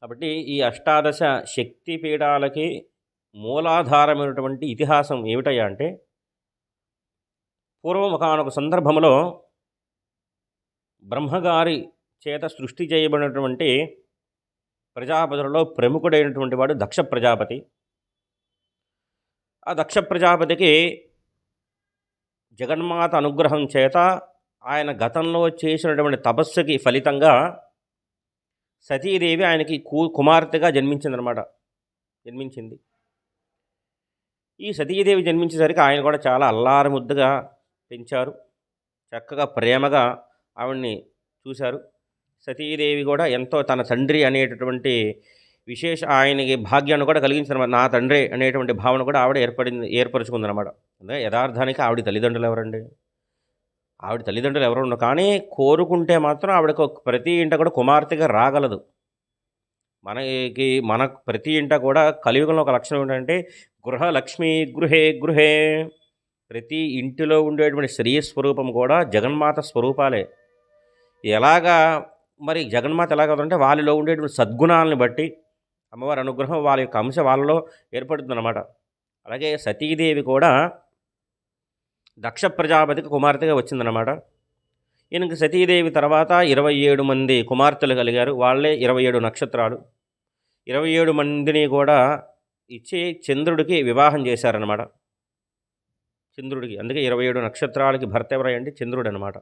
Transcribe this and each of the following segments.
కాబట్టి ఈ అష్టాదశ శక్తి పీఠాలకి మూలాధారమైనటువంటి ఇతిహాసం ఏమిటయ్యా అంటే, పూర్వం ఒకానొక సందర్భంలో బ్రహ్మగారి చేత సృష్టి చేయబడినటువంటి ప్రజాపతులలో ప్రముఖుడైనటువంటి వాడు దక్ష ప్రజాపతి. ఆ దక్ష ప్రజాపతికి జగన్మాత అనుగ్రహం చేత ఆయన గతంలో చేసినటువంటి తపస్సుకి ఫలితంగా సతీదేవి ఆయనకి కుమార్తెగా జన్మించింది. ఈ సతీదేవి జన్మించేసరికి ఆయన కూడా చాలా అల్లారు ముద్దుగా పెంచారు. చక్కగా ప్రేమగా ఆవిడ్ని చూశారు. సతీదేవి కూడా ఎంతో తన తండ్రి అనేటటువంటి ఆయనకి భాగ్యాన్ని కూడా కలిగించిందన్నమాట. నా తండ్రి అనేటువంటి భావన కూడా ఆవిడ ఏర్పరచుకుందనమాట. అంటే యథార్థానికి ఆవిడ తల్లిదండ్రులు ఎవరండి? ఆవిడ తల్లిదండ్రులు ఎవరు ఉండరు. కానీ కోరుకుంటే మాత్రం ఆవిడకు ప్రతి ఇంట కూడా కుమార్తెగా రాగలదు. మన ప్రతి ఇంట కూడా కలియుగంలో ఒక లక్షణం ఏంటంటే గృహలక్ష్మి గృహే గృహే. ప్రతి ఇంటిలో ఉండేటువంటి స్త్రీ స్వరూపం కూడా జగన్మాత స్వరూపాలే. ఎలాగా మరి జగన్మాత ఎలాగంటే వాళ్ళలో ఉండేటువంటి సద్గుణాలను బట్టి అమ్మవారి అనుగ్రహం వాళ్ళ యొక్క అంశ వాళ్ళలో ఏర్పడుతుందన్నమాట. అలాగే సతీదేవి కూడా దక్ష ప్రజాపతికి కుమార్తెగా వచ్చిందన్నమాట. ఈయనకి సతీదేవి తర్వాత 27 మంది కుమార్తెలు కలిగారు. వాళ్ళే 27 నక్షత్రాలు. 27 మందిని కూడా ఇచ్చి చంద్రుడికి వివాహం చేశారన్నమాట. చంద్రుడికి అందుకే 27 నక్షత్రాలకి భర్త ఎవరంటే చంద్రుడు అనమాట.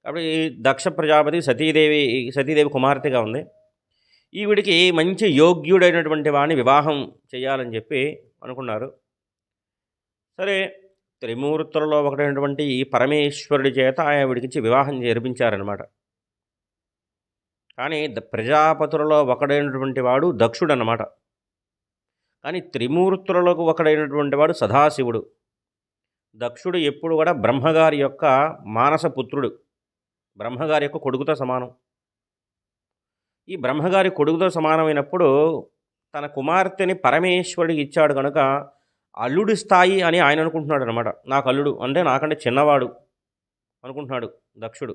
కాబట్టి దక్ష ప్రజాపతి సతీదేవి కుమార్తెగా ఉంది. ఈవిడికి మంచి యోగ్యుడైనటువంటి వాడిని వివాహం చేయాలని చెప్పి అనుకున్నారు. సరే, త్రిమూర్తులలో ఒకటైనటువంటి ఈ పరమేశ్వరుడి చేత ఆవిడికిచ్చి వివాహం జరిపించారనమాట. కానీ ప్రజాపతులలో ఒకడైనటువంటి వాడు దక్షుడు అన్నమాట. కానీ త్రిమూర్తులకు ఒకడైనటువంటి వాడు సదాశివుడు. దక్షుడు ఎప్పుడు కూడా బ్రహ్మగారి యొక్క మానసపుత్రుడు, బ్రహ్మగారి యొక్క కొడుకుతో సమానం. ఈ బ్రహ్మగారి కొడుకుతో సమానమైనప్పుడు తన కుమార్తెని పరమేశ్వరుడికి ఇచ్చాడు కనుక అల్లుడి స్థాయి అని ఆయన అనుకుంటున్నాడు అనమాట. నాకు అల్లుడు అంటే నాకంటే చిన్నవాడు అనుకుంటున్నాడు దక్షుడు.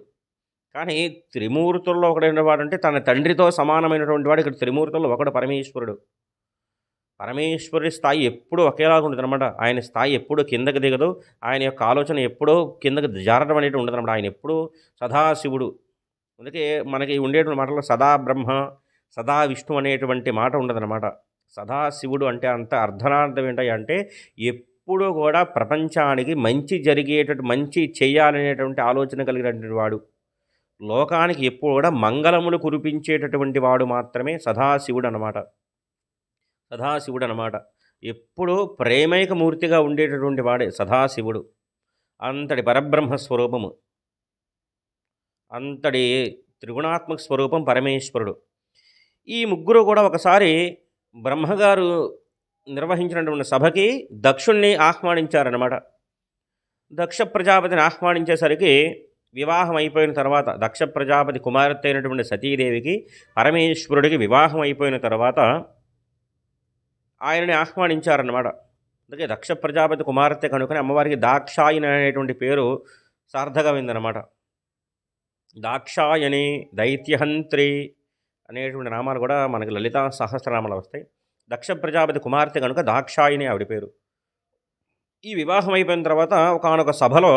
కానీ త్రిమూర్తుల్లో ఒకడైన వాడంటే తన తండ్రితో సమానమైనటువంటి వాడు. ఇక్కడ త్రిమూర్తుల్లో ఒకడు పరమేశ్వరుడు. పరమేశ్వరుడి స్థాయి ఎప్పుడూ ఒకేలాగా ఉంటుంది అనమాట. ఆయన స్థాయి ఎప్పుడూ కిందకి దిగదు. ఆయన యొక్క ఆలోచన ఎప్పుడూ కిందకి జారడం అనేది ఉండదు అనమాట. ఆయన ఎప్పుడూ సదాశివుడు. అందుకే మనకి ఉండేటువంటి మాటలో సదా బ్రహ్మ సదా విష్ణు అనేటువంటి మాట ఉండదన్నమాట. సదాశివుడు అంటే అంత అర్ధనార్థం ఏంటంటే ఎప్పుడూ కూడా ప్రపంచానికి మంచి మంచి చేయాలనేటువంటి ఆలోచన కలిగినటువంటి వాడు. లోకానికి ఎప్పుడు కూడా మంగళములు కురిపించేటటువంటి వాడు మాత్రమే సదాశివుడు అనమాట. ఎప్పుడూ ప్రేమైక మూర్తిగా ఉండేటటువంటి వాడే సదాశివుడు. అంతటి పరబ్రహ్మ స్వరూపము, అంతటి త్రిగుణాత్మక స్వరూపం పరమేశ్వరుడు. ఈ ముగ్గురు కూడా ఒకసారి బ్రహ్మగారు నిర్వహించినటువంటి సభకి దక్షుణ్ణి ఆహ్వానించారన్నమాట. దక్ష ప్రజాపతిని ఆహ్వానించేసరికి వివాహం అయిపోయిన తర్వాత దక్ష ప్రజాపతి కుమార్తె అయినటువంటి సతీదేవికి పరమేశ్వరుడికి వివాహం అయిపోయిన తర్వాత ఆయనని ఆహ్వానించారన్నమాట. అందుకే దక్ష ప్రజాపతి కుమార్తె కనుకనే అమ్మవారికి దాక్షాయని అనేటువంటి పేరు సార్థకమైందనమాట. దాక్షాయని, దైత్యహంత్రి అనేటువంటి నామాలు కూడా మనకి లలితా సహస్రనామాలు వస్తాయి. దక్ష ప్రజాపతి కుమార్తె కనుక దాక్షాయని ఆవిడ పేరు. ఈ వివాహం అయిపోయిన తర్వాత ఒకానొక సభలో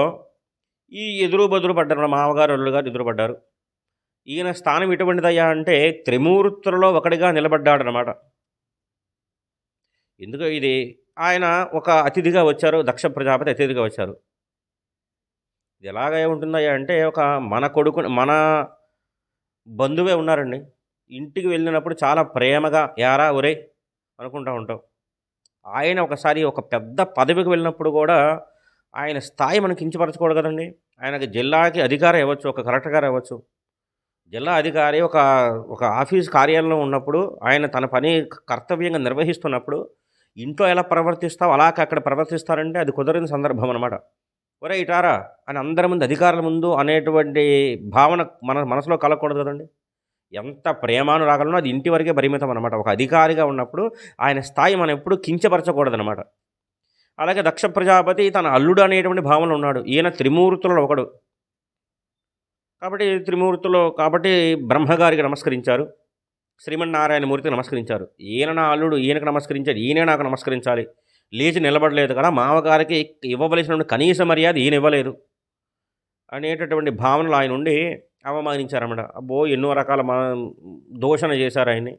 ఈ ఎదురు పడ్డారు, మామగారు అల్లుడుగారు ఎదురుపడ్డారు. ఈయన స్థానం ఎటువంటిదయ్యా అంటే త్రిమూర్తులలో ఒకటిగా నిలబడ్డాడనమాట. ఎందుకు ఇది ఆయన ఒక అతిథిగా వచ్చారు, దక్ష ప్రజాపతి అతిథిగా వచ్చారు. ఇది ఎలాగ ఉంటుందయ్యా అంటే మన బంధువే ఉన్నారండి. ఇంటికి వెళ్ళినప్పుడు చాలా ప్రేమగా యారా ఒరే అనుకుంటూ ఉంటాం. ఆయన ఒకసారి ఒక పెద్ద పదవికి వెళ్ళినప్పుడు కూడా ఆయన స్థాయి మనం కించపరచకూడదు కదండి. ఆయనకి జిల్లాకి అధికారం ఇవ్వచ్చు, ఒక కలెక్టర్ గారు ఇవ్వచ్చు. జిల్లా అధికారి ఒక ఆఫీస్ కార్యాలయంలో ఉన్నప్పుడు ఆయన తన పని కర్తవ్యంగా నిర్వహిస్తున్నప్పుడు ఇంట్లో ఎలా ప్రవర్తిస్తావు అలా అక్కడ ప్రవర్తిస్తారంటే అది కుదరని సందర్భం అనమాట. ఒరే ఇటారా అని అందరి ముందు అధికారుల ముందు అనేటువంటి భావన మన మనసులో కలగకూడదు కదండి. ఎంత ప్రేమానురాగాలనో అది ఇంటి వరకే పరిమితం అనమాట. ఒక అధికారిగా ఉన్నప్పుడు ఆయన స్థాయి మనం ఎప్పుడు కించపరచకూడదనమాట. అలాగే దక్ష ప్రజాపతి తన అల్లుడు అనేటువంటి భావన ఉన్నాడు. ఈయన త్రిమూర్తులలో ఒకడు కాబట్టి బ్రహ్మగారికి నమస్కరించారు. శ్రీమన్నారాయణమూర్తికి నమస్కరించారు. ఈయన నా అల్లుడు, ఈయనకు నమస్కరించాడు, ఈయనే నాకు నమస్కరించాలి. లేచి నిలబడలేదు కదా, మామగారికి ఇవ్వవలసినటువంటి కనీస మర్యాద ఈయన ఇవ్వలేదు అనేటటువంటి భావనలు ఆయన ఉండి అవమానించారన్నమాట. అబ్బో! ఎన్నో రకాల దూషణ చేశారు ఆయన్ని.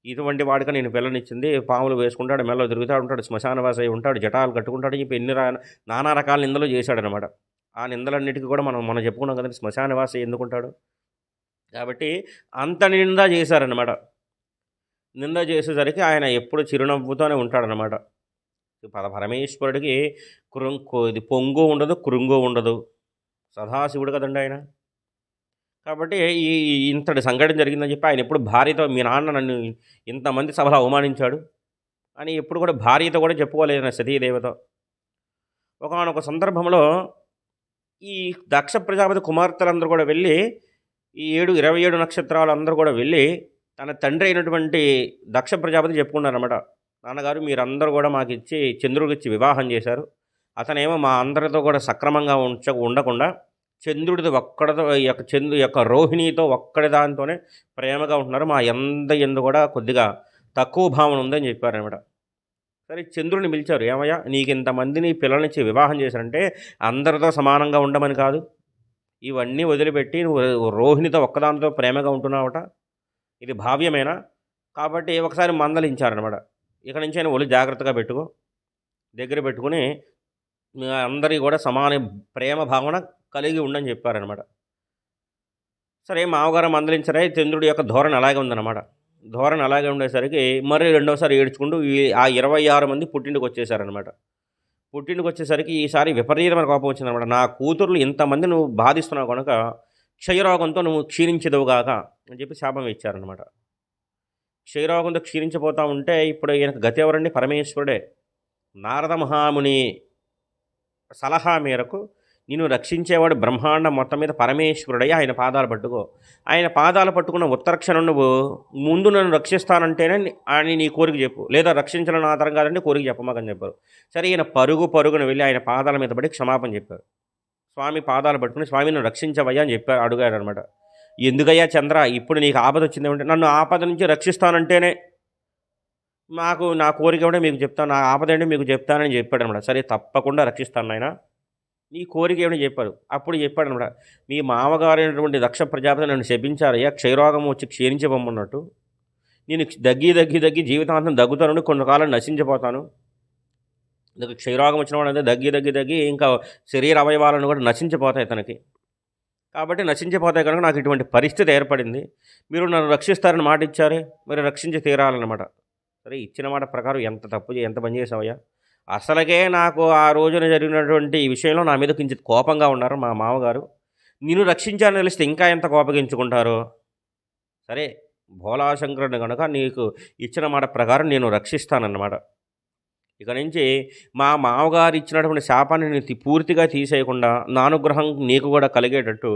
ఇటువంటి వాడికి నేను పిల్లనిచ్చింది, పాములు వేసుకుంటాడు, మెడలో తిరుగుతూ ఉంటాడు, శ్మశానవాసి అయి ఉంటాడు, జటాలు కట్టుకుంటాడు, చెప్పి నానా రకాల నిందలు చేశాడనమాట. ఆ నిందలన్నిటికీ కూడా మనం చెప్పుకున్నాం కదండి, శ్మశానవాసి ఎందుకుంటాడు. కాబట్టి అంత నింద చేశారనమాట. నింద చేసేసరికి ఆయన ఎప్పుడు చిరునవ్వుతోనే ఉంటాడనమాట. పరమేశ్వరుడికి ఇది పొంగు ఉండదు, కృంగు ఉండదు. సదాశివుడు కదండి ఆయన. కాబట్టి ఇంతటి సంఘటన జరిగిందని చెప్పి ఆయన ఎప్పుడు భార్యతో, మీ నాన్న నన్ను ఇంతమంది సభలో అవమానించాడు అని ఎప్పుడు కూడా భార్యతో కూడా చెప్పుకోలేదు నా సతీదేవతో. ఒకానొక సందర్భంలో ఈ దక్ష ప్రజాపతి కుమార్తెలందరూ కూడా వెళ్ళి, ఈ 27 నక్షత్రాలు అందరూ కూడా వెళ్ళి తన తండ్రి అయినటువంటి దక్ష ప్రజాపతి చెప్పుకున్నారన్నమాట. నాన్నగారు మీరందరూ కూడా మాకు ఇచ్చి చంద్రుడికి ఇచ్చి వివాహం చేశారు. అతనేమో మా అందరితో కూడా సక్రమంగా ఉండకుండా చంద్రుడిది ఒక్కడితో చంద్రు యొక్క రోహిణితో ఒక్కడి దాంతోనే ప్రేమగా ఉంటున్నారు. మా ఎందు కూడా కొద్దిగా తక్కువ భావన ఉందని చెప్పారనమాట. సరే చంద్రుడిని పిలిచారు. ఏమయ్యా, నీకు ఇంతమందిని పిల్లలనిచ్చి వివాహం చేశారంటే అందరితో సమానంగా ఉండమని కాదు, ఇవన్నీ వదిలిపెట్టి నువ్వు రోహిణితో ఒక్కదానితో ప్రేమగా ఉంటున్నావట, ఇది భావ్యమేనా? కాబట్టి ఒకసారి మందలించారనమాట. ఇక నుంచి ఆయన ఒళ్ళు జాగ్రత్తగా పెట్టుకో, దగ్గర పెట్టుకుని అందరికీ కూడా సమాన ప్రేమ భావన కలిగి ఉండని చెప్పారనమాట. సరే మామగారు మందలించరే, చంద్రుడి యొక్క ధోరణి అలాగే ఉందన్నమాట. ధోరణి అలాగే ఉండేసరికి మరి రెండోసారి ఏడ్చుకుంటూ ఆ 26 మంది పుట్టింటికి వచ్చేసారనమాట. పుట్టింటికి వచ్చేసరికి ఈసారి విపరీతమైన కోపం వచ్చిందనమాట. నా కూతుర్లు ఇంతమంది నువ్వు బాధిస్తున్నావు కనుక క్షయరోగంతో నువ్వు క్షీణించదువుగాక అని చెప్పి శాపం ఇచ్చారనమాట. క్షయరోగంతో క్షీణించిపోతూ ఉంటే ఇప్పుడు ఈయనకు గతి ఎవరండి? పరమేశ్వరుడే. నారద మహాముని సలహా మేరకు నిన్ను రక్షించేవాడు బ్రహ్మాండం మొత్తం మీద పరమేశ్వరుడై ఆయన పాదాలు పట్టుకో. ఆయన పాదాలు పట్టుకున్న ఉత్తరక్షణం నువ్వు ముందు నన్ను రక్షిస్తానంటేనే అని నీ కోరిక చెప్పు, లేదా రక్షించడం నా తరం కాదంటే కోరిక చెప్పమాకని చెప్పారు. సరే ఈయన పరుగున వెళ్ళి ఆయన పాదాల మీద పడి క్షమాపణ చెప్పారు. స్వామి పాదాలు పట్టుకుని స్వామి నన్ను రక్షించవయ్యా అని చెప్పారు, అడిగారు అనమాట. ఎందుకయ్యా చంద్ర, ఇప్పుడు నీకు ఆపద వచ్చిందేమంటే, నన్ను ఆపద నుంచి రక్షిస్తానంటేనే నా కోరిక ఏమిటో మీకు చెప్తాను, నా ఆపద ఏంటో మీకు చెప్తానని చెప్పాడు అనమాట. సరే తప్పకుండా రక్షిస్తాను ఆయన, నీ కోరిక ఏమని చెప్పారు. అప్పుడు చెప్పాడు అనమాట, మీ మామగారైనటువంటి దక్ష ప్రజాపతి నన్ను శపించారయ్యా, క్షయరోగం వచ్చి క్షీణించబొమ్మన్నట్టు, నేను దగ్గి జీవితాంతం దగ్గుతాను, కొంతకాలం నశించిపోతాను. క్షయరోగం వచ్చిన వాడు దగ్గి ఇంకా శరీర అవయవాలను కూడా నశించిపోతాయి తనకి. కాబట్టి నశించిపోతాయి కనుక నాకు ఇటువంటి పరిస్థితి ఏర్పడింది. మీరు నన్ను రక్షిస్తారని మాట ఇచ్చారే, మీరు రక్షించి తీరాలన్నమాట. సరే ఇచ్చిన మాట ప్రకారం ఎంత పని చేసావయ్యా, అసలుకే నాకు ఆ రోజున జరిగినటువంటి ఈ విషయంలో నా మీద కించిత్ కోపంగా ఉన్నారు మా మామగారు, నిన్ను రక్షించాలని తెలిస్తే ఇంకా ఎంత కోపగించుకుంటారో. సరే భోలాశంకరుని కనుక నీకు ఇచ్చిన మాట ప్రకారం నేను రక్షిస్తానన్నమాట. ఇక నుంచి మా మామగారు ఇచ్చినటువంటి శాపాన్ని నేను పూర్తిగా తీసేయకుండా నా అనుగ్రహం నీకు కూడా కలిగేటట్టు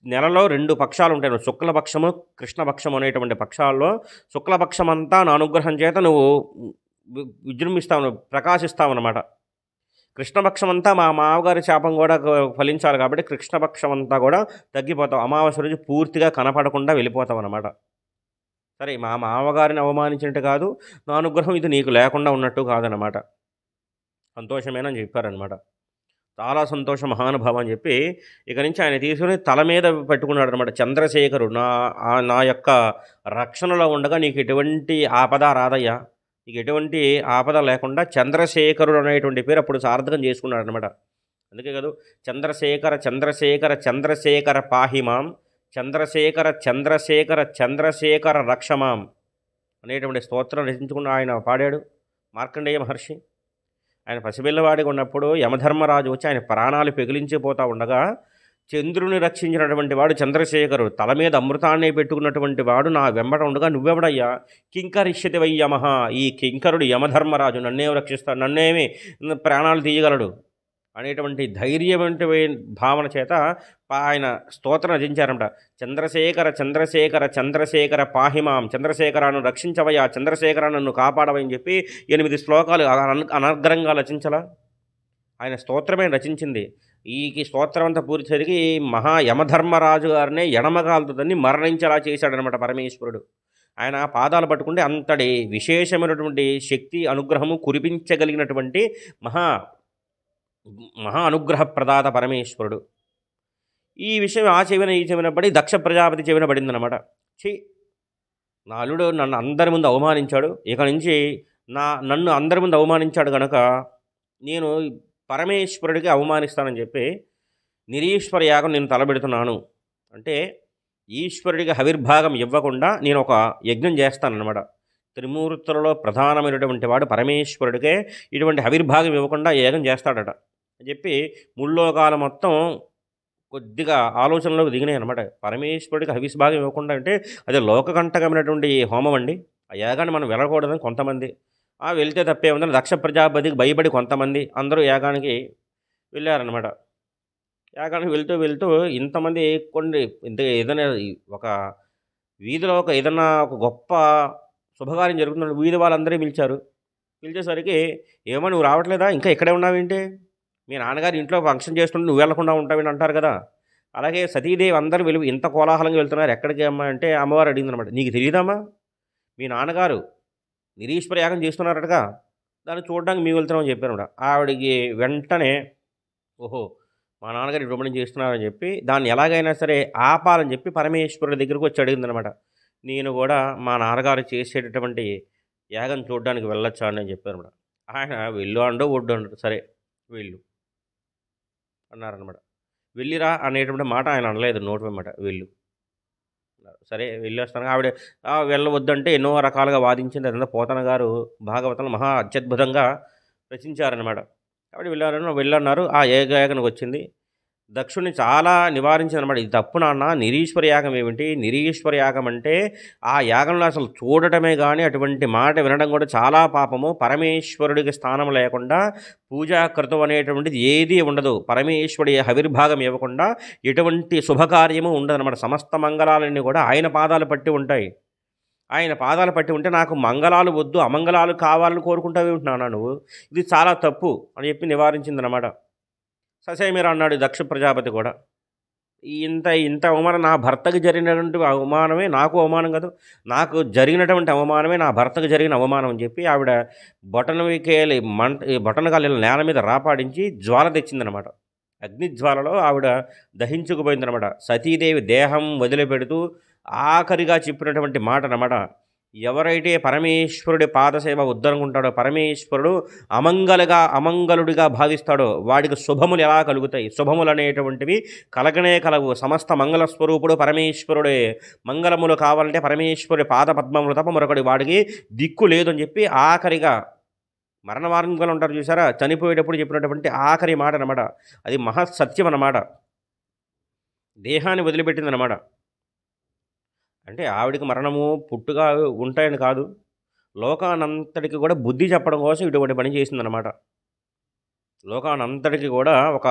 నెలలో 2 పక్షాలు ఉంటాయి. శుక్లపక్షము, కృష్ణపక్షం అనేటువంటి పక్షాల్లో శుక్లపక్షం అంతా నా అనుగ్రహం చేత నువ్వు విజృంభిస్తావు, ప్రకాశిస్తావు అన్నమాట. కృష్ణపక్షం అంతా మా మామగారి శాపం కూడా ఫలించాలి కాబట్టి కృష్ణపక్షం అంతా కూడా తగ్గిపోతావు, అమావాస్య రోజు పూర్తిగా కనపడకుండా వెళ్ళిపోతావు అన్నమాట. సరే మా మామగారిని అవమానించినట్టు కాదు, నా అనుగ్రహం ఇది నీకు లేకుండా ఉన్నట్టు కాదనమాట. సంతోషమేనని చెప్పారనమాట. చాలా సంతోషం మహానుభావం అని చెప్పి ఇక నుంచి ఆయన తీసుకుని తల మీద పెట్టుకున్నాడు అనమాట. చంద్రశేఖరు నా యొక్క రక్షణలో ఉండగా నీకు ఎటువంటి ఆపద రాదయ్యా, నీకు ఎటువంటి ఆపద లేకుండా చంద్రశేఖరుడు అనేటువంటి పేరు అప్పుడు సార్థకం చేసుకున్నాడు అనమాట. అందుకే కదా చంద్రశేఖర చంద్రశేఖర చంద్రశేఖర పాహిమాం, చంద్రశేఖర చంద్రశేఖర చంద్రశేఖర రక్షమాం అనేటువంటి స్తోత్రం రచించుకున్న ఆయన పాడాడు మార్కండేయ మహర్షి. ఆయన పసిపిల్లవాడిగా ఉన్నప్పుడు యమధర్మరాజు వచ్చి ఆయన ప్రాణాలు పెగిలించిపోతూ ఉండగా చంద్రుని రక్షించినటువంటి వాడు చంద్రశేఖరుడు, తల మీద అమృతాన్ని పెట్టుకున్నటువంటి వాడు నా వెంబడ ఉండగా నువ్వెవడయ్యా, కింకరిష్యతి వై యమః, ఈ కింకరుడు యమధర్మరాజు నన్నేమి రక్షిస్తాడు, నన్నేమి ప్రాణాలు తీయగలడు అనేటువంటి ధైర్యవంతమైన భావన చేత ఆయన స్తోత్రం రచించారంట. చంద్రశేఖర చంద్రశేఖర చంద్రశేఖర పాహిమాం, చంద్రశేఖరాన్ని రక్షించవయ్యా, చంద్రశేఖర నన్ను కాపాడవని చెప్పి 8 శ్లోకాలు అనర్గంగా రచించలా ఆయన స్తోత్రమే రచించింది. ఈ స్తోత్రం అంతా పూర్తి జరిగి మహా యమధర్మరాజు గారినే ఎడమగాలుతుందని మరణించేలా చేశాడనమాట పరమేశ్వరుడు. ఆయన పాదాలు పట్టుకుంటే అంతటి విశేషమైనటువంటి శక్తి అనుగ్రహము కురిపించగలిగినటువంటి మహా మహా అనుగ్రహ ప్రదాత పరమేశ్వరుడు. ఈ విషయం ఆ చెవిన ఈ చెవిన పడి దక్ష ప్రజాపతి చెవిన పడిందనమాట. ఛీ, నా అల్లుడు నన్ను అందరి ముందు అవమానించాడు, ఇక నుంచి నన్ను అందరి ముందు అవమానించాడు గనక నేను పరమేశ్వరుడికి అవమానిస్తానని చెప్పి నిరీశ్వర యాగం నేను తలబెడుతున్నాను. అంటే ఈశ్వరుడికి హవిర్భాగం ఇవ్వకుండా నేను ఒక యజ్ఞం చేస్తానన్నమాట. త్రిమూర్తులలో ప్రధానమైనటువంటి వాడు పరమేశ్వరుడికే ఇటువంటి హవిర్భాగం ఇవ్వకుండా యాగం చేస్తాడట అని చెప్పి ముల్లోకాల మొత్తం కొద్దిగా ఆలోచనలోకి దిగినాయి అనమాట. పరమేశ్వరుడికి హవిర్భాగం ఇవ్వకుండా అంటే అది లోకకంటకమైనటువంటి హోమం అండి. ఆ యాగాన్ని మనం వెళ్ళకూడదని కొంతమంది, వెళ్తే తప్పే ఉందని దక్ష ప్రజాపతికి భయపడి కొంతమంది అందరూ యాగానికి వెళ్ళారనమాట. యాగానికి వెళ్తూ వెళ్తూ ఇంతమంది కొన్ని ఇంత ఏదైనా ఒక వీధిలో ఏదన్నా ఒక గొప్ప శుభకార్యం జరుగుతున్న వీధి వాళ్ళందరూ పిలిచారు. పిలిచేసరికి ఏమో నువ్వు రావట్లేదా, ఇంకా ఇక్కడే ఉన్నావేంటి, మీ నాన్నగారు ఇంట్లో ఫంక్షన్ చేస్తుంటే నువ్వు వెళ్లకుండా ఉంటావేంటి అంటారు కదా. అలాగే సతీదేవి అందరూ ఇంత కోలాహలంగా వెళ్తున్నారు, ఎక్కడికి అమ్మా అంటే అమ్మవారు అడిగిందనమాట, నీకు తెలియదమ్మా మీ నాన్నగారు నిరీశ్వర యాగం చేస్తున్నారటగా, దాన్ని చూడడానికి మేము వెళ్తున్నామని చెప్పారన్నమాట. ఆవిడికి వెంటనే ఓహో మా నాన్నగారు ఇటువంటి చేస్తున్నారని చెప్పి దాన్ని ఎలాగైనా సరే ఆపాలని చెప్పి పరమేశ్వరుడి దగ్గరికి వచ్చి అడిగిందనమాట. నేను కూడా మా నాన్నగారు చేసేటటువంటి యాగం చూడడానికి వెళ్ళొచ్చా అని చెప్పారనమాట. ఆయన వెళ్ళు అండో వడ్డు అంటారు, సరే వెళ్ళు అన్నారనమాట. వెళ్ళిరా అనేటువంటి మాట ఆయన అనలేదు నోటి వెంబట, వెళ్ళు అన్నారు. సరే వెళ్ళొస్తాను. ఆవిడ వెళ్ళవద్దంటే ఎన్నో రకాలుగా వాదించింది. అదంతా పోతన గారు భాగవతంలో మహా అత్యద్భుతంగా రచించారనమాట. కాబట్టి వెళ్ళన్నారు. ఆ యాగానికి వచ్చింది. దక్షుడిని చాలా నివారించిందనమాట. ఇది తప్పు నాన్న, నిరీశ్వర యాగం ఏమిటి, నిరీశ్వర యాగం అంటే ఆ యాగంలో అసలు చూడటమే కానీ అటువంటి మాట వినడం కూడా చాలా పాపము. పరమేశ్వరుడికి స్థానం లేకుండా పూజాకృతం అనేటువంటిది ఏదీ ఉండదు. పరమేశ్వరుడి హవిర్భాగం ఇవ్వకుండా ఎటువంటి శుభకార్యము ఉండదన్నమాట. సమస్త మంగళాలన్నీ కూడా ఆయన పాదాలు పట్టి ఉంటాయి. ఆయన పాదాలు పట్టి ఉంటే నాకు మంగళాలు వద్దు, అమంగళాలు కావాలని కోరుకుంటావేమిటి నాన్న నువ్వు, ఇది చాలా తప్పు అని చెప్పి నివారించిందనమాట. ససేమిరా అన్నాడు దక్ష ప్రజాపతి కూడా. ఇంత ఇంత అవమానం నా భర్తకు జరిగినటువంటి అవమానమే నాకు అవమానం కాదు, నాకు జరిగినటువంటి అవమానమే నా భర్తకు జరిగిన అవమానం అని చెప్పి ఆవిడ బొటనకేలి బొటనకాయలు నేల మీద రాపాడించి జ్వాల తెచ్చిందనమాట. అగ్నిజ్వాలలో ఆవిడ దహించుకుపోయిందనమాట. సతీదేవి దేహం వదిలిపెడుతూ ఆఖరిగా చెప్పినటువంటి మాట అనమాట, ఎవరైతే పరమేశ్వరుడి పాదసేవ వద్దనుకుంటాడో, పరమేశ్వరుడు అమంగళుడిగా భావిస్తాడో వాడికి శుభములు ఎలా కలుగుతాయి, శుభములు అనేటువంటివి కలగనే కలవు. సమస్త మంగళ స్వరూపుడు పరమేశ్వరుడే. మంగళములు కావాలంటే పరమేశ్వరుడి పాద పద్మములు తప్ప మరొకటి వాడికి దిక్కు లేదని చెప్పి ఆఖరిగా మరణ మార్గంలో ఉంటారు చూసారా, చనిపోయేటప్పుడు చెప్పినటువంటి ఆఖరి మాట అనమాట. అది మహత్సత్యం అన్నమాట. దేహాన్ని వదిలిపెట్టిందనమాట. అంటే ఆవిడికి మరణము పుట్టుగా ఉంటాయని కాదు, లోకానంతటికి కూడా బుద్ధి చెప్పడం కోసం ఇటువంటి పని చేసిందనమాట. లోకానంతటికి కూడా ఒక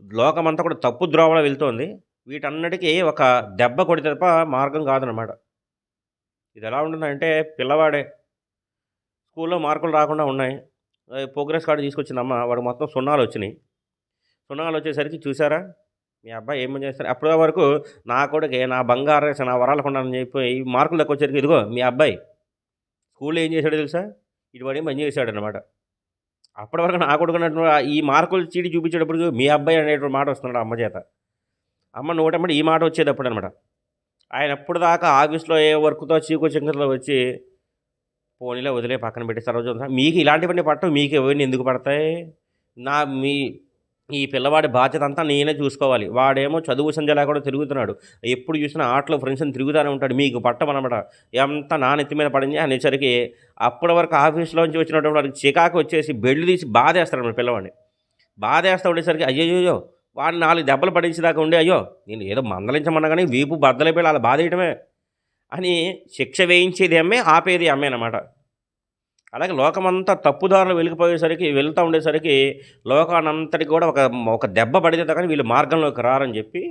లోకమంతా కూడా తప్పు ద్రోవలో వెళ్తోంది, వీటన్నిటికీ ఒక దెబ్బ కొడితే తప్ప మార్గం కాదనమాట. ఇది ఎలా ఉంటుందంటే, పిల్లవాడే స్కూల్లో మార్కులు రాకుండా ఉన్నాయి, ప్రోగ్రెస్ కార్డు తీసుకొచ్చిందమ్మ, వాడు మొత్తం సున్నాలు వచ్చినాయి. సున్నాలు వచ్చేసరికి చూసారా మీ అబ్బాయి ఏమని చేస్తారు, అప్పటి వరకు నా కొడుకే నా బంగారు నా వరాలు కొన్నానని చెప్పి మార్కులు తక్కువ వచ్చేసరికి ఇదిగో మీ అబ్బాయి స్కూల్లో ఏం చేశాడో తెలుసా, ఇటువంటి పని చేశాడనమాట. అప్పటి వరకు నా కొడుకు ఈ మార్కులు చీటి చూపించేటప్పుడు మీ అబ్బాయి అనేటువంటి మాట వస్తున్నాడు అమ్మ చేత. అమ్మ నోటమ్మడి ఈ మాట వచ్చేటప్పుడు అనమాట. ఆయన ఎప్పుడు దాకా ఆఫీస్లో ఏ వర్క్తో చీకు చింకతో వచ్చి పోనీలో వదిలే పక్కన పెట్టేస్తారు. మీకు ఇలాంటివన్నీ పట్టవు, మీకు ఎవరిని ఎందుకు పడతాయి, ఈ పిల్లవాడి బాధ్యత అంతా నేనే చూసుకోవాలి. వాడేమో చదువు సంధ్య లేకుండా తిరుగుతున్నాడు, ఎప్పుడు చూసినా ఆటలో ఫ్రెండ్స్ని తిరుగుతూనే ఉంటాడు, మీకు పట్టమనమాట. ఎంత నా నెత్తి మీద పడింది అనేసరికి అప్పటి వరకు ఆఫీస్లోంచి వచ్చినటువంటి వాడికి చికాకు వచ్చేసి బెడ్లు తీసి బాధేస్తాడు మన పిల్లవాడిని. బాధేస్తూ ఉండేసరికి అయ్యో వాడిని 4 దెబ్బలు పడించేదాకా ఉండే, అయ్యో నేను ఏదో మందలించమన్నా కానీ వీపు బద్దలైపోయి అలా బాధేయటమే అని శిక్ష వేయించేది అమ్మే, ఆపేది అమ్మేనమాట. అలాగే లోకమంతా తప్పుదారులు వెళ్తూ ఉండేసరికి లోకానంతటికి కూడా ఒక దెబ్బ పడితే కానీ వీళ్ళు మార్గంలోకి రారని చెప్పి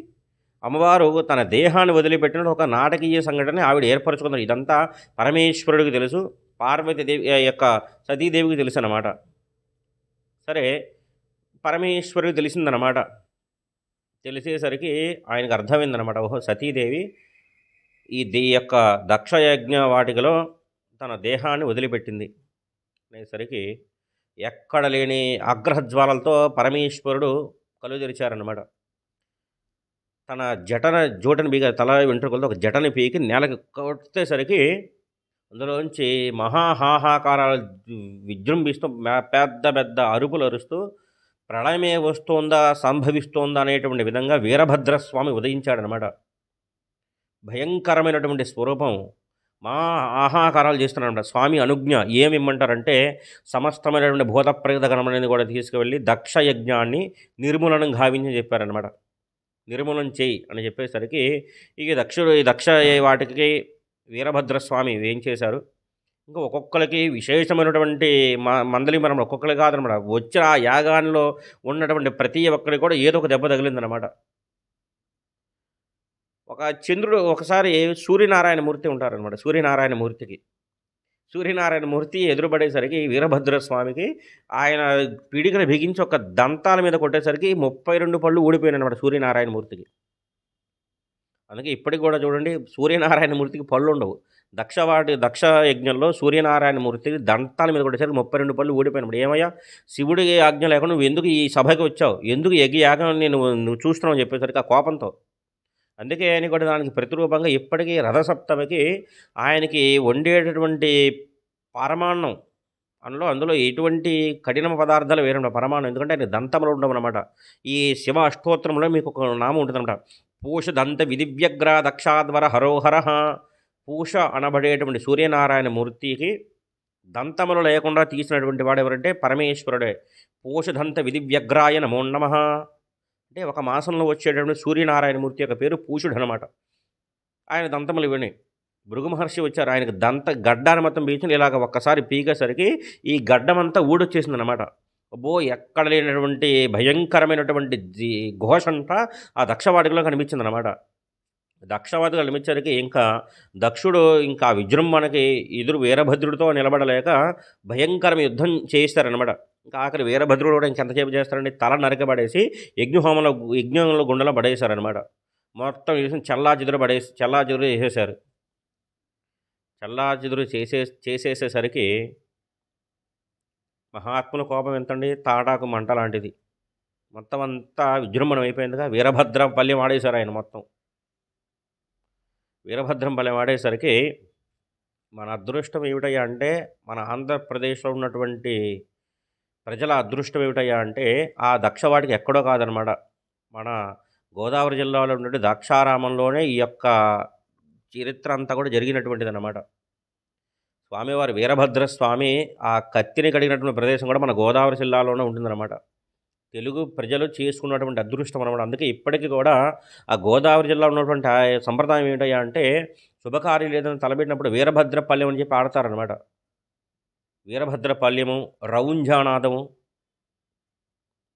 అమ్మవారు తన దేహాన్ని వదిలిపెట్టిన ఒక నాటకీయ సంఘటన ఆవిడ ఏర్పరచుకున్నారు. ఇదంతా పరమేశ్వరుడికి తెలుసు, పార్వతీదేవి యొక్క సతీదేవికి తెలుసు అన్నమాట. సరే పరమేశ్వరుడికి తెలిసిందనమాట. తెలిసేసరికి ఆయనకు అర్థమైందనమాట, ఓహో సతీదేవి ఈ యొక్క దక్షయజ్ఞ వాటికలో తన దేహాన్ని వదిలిపెట్టింది అనేసరికి ఎక్కడ లేని ఆగ్రహజ్వాలలతో పరమేశ్వరుడు కళ్ళు తెరిచారన్నమాట. తన జటని బీగ తల వెంట్రుకలతో ఒక జటని పీకి నేలకి కొట్టేసరికి అందులోంచి మహాహాహాకారాలు విజృంభిస్తూ పెద్ద పెద్ద అరుపులు అరుస్తూ ప్రళయమే వస్తోందా సంభవిస్తోందా అనేటువంటి విధంగా వీరభద్రస్వామి ఉదయించాడనమాట. భయంకరమైనటువంటి స్వరూపం మా ఆహాకారాలు చేస్తున్నాడనమాట. స్వామి అనుజ్ఞ ఏమిమ్మంటారంటే సమస్తమైనటువంటి భూత ప్రేత గణమనేది కూడా తీసుకువెళ్ళి దక్షయజ్ఞాన్ని నిర్మూలనం గావించి చెప్పారనమాట. నిర్మూలన చేయి అని చెప్పేసరికి ఇక దక్ష వాటికి వీరభద్రస్వామి ఏం చేశారు, ఇంకా ఒక్కొక్కరికి విశేషమైనటువంటి మందలిమరం ఒక్కొక్కరికి కాదనమాట. వచ్చిన ఆ యాగాల్లో ఉన్నటువంటి ప్రతి ఒక్కరికి కూడా ఏదో ఒక దెబ్బ తగిలిందనమాట. ఒక చంద్రుడు ఒకసారి సూర్యనారాయణ మూర్తి ఉంటారనమాట. సూర్యనారాయణ మూర్తి ఎదురుపడేసరికి వీరభద్రస్వామికి ఆయన పిడికను బిగించి ఒక దంతాల మీద కొట్టేసరికి 32 పళ్ళు ఊడిపోయినమాట సూర్యనారాయణ మూర్తికి. అందుకే ఇప్పటికి కూడా చూడండి సూర్యనారాయణ మూర్తికి పళ్ళు ఉండవు. దక్ష యజ్ఞంలో సూర్యనారాయణ మూర్తికి దంతాల మీద కొట్టేసరికి 32 పళ్ళు ఊడిపోయినప్పుడు ఏమయ్యా శివుడి ఆజ్ఞ లేకుండా నువ్వు ఎందుకు ఈ సభకి వచ్చావు, ఎందుకు యాగం నువ్వు చూస్తున్నావు అని చెప్పేసరికి ఆ కోపంతో. అందుకే ఆయన కూడా దానికి ప్రతిరూపంగా ఇప్పటికీ రథసప్తమికి ఆయనకి వండేటటువంటి పరమాన్నం అందులో ఎటువంటి కఠిన పదార్థాలు వేరే పరమాన్నం, ఎందుకంటే ఆయన దంతములు ఉండవన్నమాట. ఈ శివ అష్టోత్తరంలో మీకు ఒక నామం ఉంటుందన్నమాట. పూష దంత విధివ్యగ్ర దక్షాధ్వర హరోహర. పూష అనబడేటువంటి సూర్యనారాయణ మూర్తికి దంతములు లేకుండా తీసినటువంటి వాడు ఎవరంటే పరమేశ్వరుడే. పూషదంత విధివ్యగ్రాయ నమో నమః అంటే ఒక మాసంలో వచ్చేటటువంటి సూర్యనారాయణమూర్తి యొక్క పేరు పూషుడు అనమాట. ఆయన దంతములు ఇవన్నీ. భృగు మహర్షి వచ్చారు, ఆయనకు గడ్డాన్ని మొత్తం పీల్చుని ఇలాగ ఒక్కసారి పీకేసరికి ఈ గడ్డమంతా ఊడొచ్చేసింది అనమాట. అబ్బో ఎక్కడ లేనటువంటి భయంకరమైనటువంటి ఘోష అంతా ఆ దక్షవాటికలో కనిపించింది అనమాట. దక్షవాటికలు కనిపించరికి ఇంకా దక్షుడు ఇంకా విజృంభణకి ఎదురు వీరభద్రుడితో నిలబడలేక భయంకరమైన యుద్ధం చేయిస్తారనమాట. ఇంకా ఆఖరి వీరభద్రుడు కూడా ఇంకెంతసేపు చేస్తారండి, తల నరకబడేసి యజ్ఞంలో గుండెలో పడేశారనమాట. మొత్తం చెల్లాచెదురు చేసేశారు. చెల్లాచెదురు చేసేసేసరికి మహాత్ముల కోపం ఎంతండి, తాటాకు మంట లాంటిది. మొత్తం అంతా విజృంభణం అయిపోయిందిగా. వీరభద్రం పల్లెం ఆడేశారు ఆయన మొత్తం. వీరభద్రం పల్లెం ఆడేసరికి మన అదృష్టం ఏమిటయ్యా అంటే, మన ఆంధ్రప్రదేశ్లో ఉన్నటువంటి ప్రజల అదృష్టం ఏమిటయ్యా అంటే ఆ దక్షవాటికి ఎక్కడో కాదనమాట, మన గోదావరి జిల్లాలో ఉన్నటువంటి ద్రాక్షారామంలోనే ఈ యొక్క చరిత్ర అంతా కూడా జరిగినటువంటిది అనమాట. స్వామివారి వీరభద్రస్వామి ఆ కత్తిని కడిగినటువంటి ప్రదేశం కూడా మన గోదావరి జిల్లాలోనే ఉంటుందన్నమాట. తెలుగు ప్రజలు చేసుకున్నటువంటి అదృష్టం అనమాట. అందుకే ఇప్పటికీ కూడా ఆ గోదావరి జిల్లా ఉన్నటువంటి సంప్రదాయం ఏమిటయ్యా అంటే శుభకార్యం లేదని తలబెట్టినప్పుడు వీరభద్రపల్లెం అని చెప్పి ఆడతారనమాట. వీరభద్రపల్లెము, రౌంజానాదము